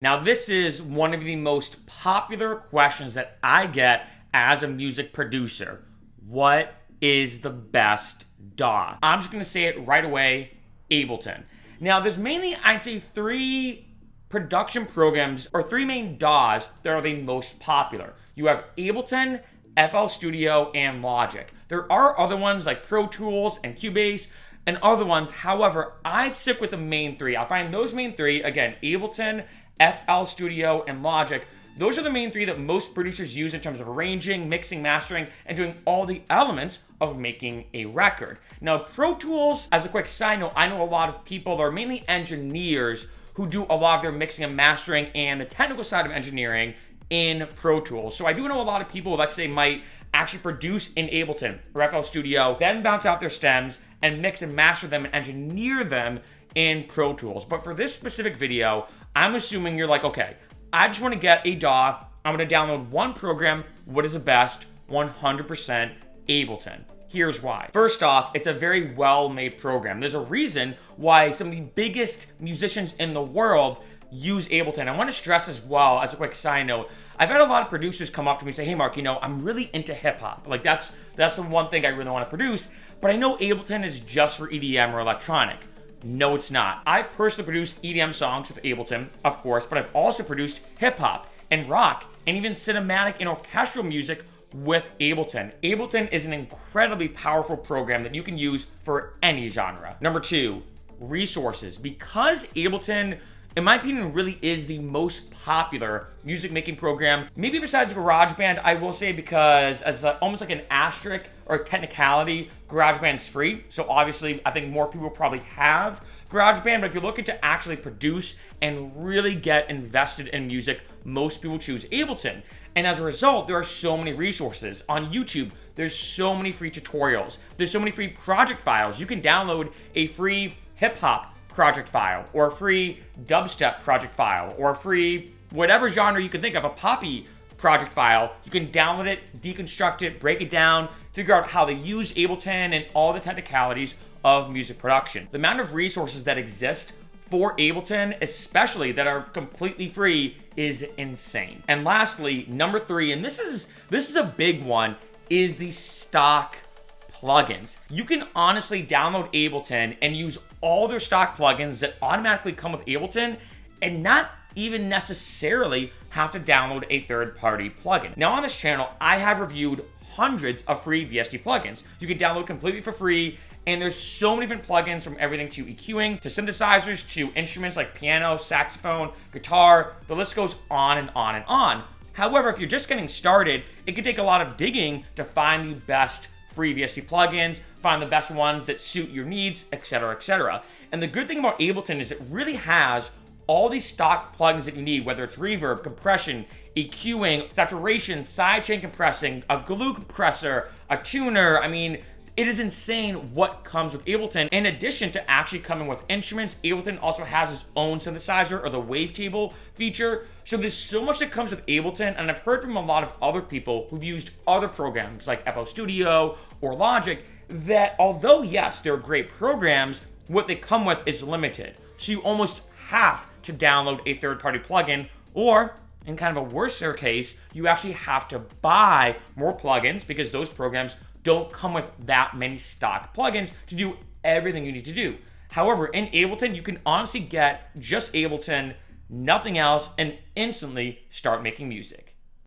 Now, this is one of the most popular questions that I get as a music producer. What is the best DAW? I'm just gonna say it right away, Ableton. Now, there's mainly, I'd say, three production programs or three main DAWs that are the most popular. You have Ableton, FL Studio, and Logic. There are other ones like Pro Tools and Cubase and other ones. However, I stick with the main three. I find those main three, again, Ableton, FL Studio, and Logic. Those are the main three that most producers use in terms of arranging, mixing, mastering, and doing all the elements of making a record. Now, Pro Tools, as a quick side note, I know a lot of people that are mainly engineers who do a lot of their mixing and mastering and the technical side of engineering in Pro Tools. So I do know a lot of people, like say, might actually produce in Ableton or FL Studio, then bounce out their stems and mix and master them and engineer them in Pro Tools. But for this specific video, I'm assuming you're like, okay, I just want to get a DAW. I'm going to download one program. What is the best? 100% Ableton. Here's why. First off, it's a very well-made program. There's a reason why some of the biggest musicians in the world use Ableton. I want to stress as well, as a quick side note, I've had a lot of producers come up to me and say, hey Mark, I'm really into hip hop. Like that's the one thing I really want to produce, but I know Ableton is just for EDM or electronic. No, it's not. I personally produced EDM songs with Ableton, of course, but I've also produced hip hop and rock and even cinematic and orchestral music with Ableton. Ableton is an incredibly powerful program that you can use for any genre. Number two, resources. Because Ableton, in my opinion, really is the most popular music making program, maybe besides GarageBand, I will say, because as almost like an asterisk or a technicality, GarageBand's free. So obviously, I think more people probably have GarageBand, but if you're looking to actually produce and really get invested in music, most people choose Ableton. And as a result, there are so many resources. On YouTube, there's so many free tutorials. There's so many free project files. You can download a free hip hop project file, or a free dubstep project file, or a free whatever genre you can think of, a poppy project file. You can download it, deconstruct it, break it down, figure out how they use Ableton and all the technicalities of music production. The amount of resources that exist for Ableton, especially that are completely free, is insane. And lastly, number three, and this is a big one, is the stock plugins. You can honestly download Ableton and use all their stock plugins that automatically come with Ableton and not even necessarily have to download a third-party plugin. Now on this channel, I have reviewed hundreds of free VST plugins. You can download completely for free, and there's so many different plugins, from everything to EQing, to synthesizers, to instruments like piano, saxophone, guitar. The list goes on and on and on. However, if you're just getting started, it can take a lot of digging to find the best free VST plugins, find the best ones that suit your needs, etc., etc. And the good thing about Ableton is it really has all these stock plugins that you need, whether it's reverb, compression, EQing, saturation, sidechain compressing, a glue compressor, a tuner. I mean, it is insane what comes with Ableton. In addition to actually coming with instruments, Ableton also has its own synthesizer, or the wavetable feature. So there's so much that comes with Ableton, and I've heard from a lot of other people who've used other programs like FL Studio or Logic that although, yes, they're great programs, what they come with is limited. So you almost have to download a third-party plugin, or in kind of a worse case, you actually have to buy more plugins because those programs don't come with that many stock plugins to do everything you need to do. However, in Ableton, you can honestly get just Ableton, nothing else, and instantly start making music.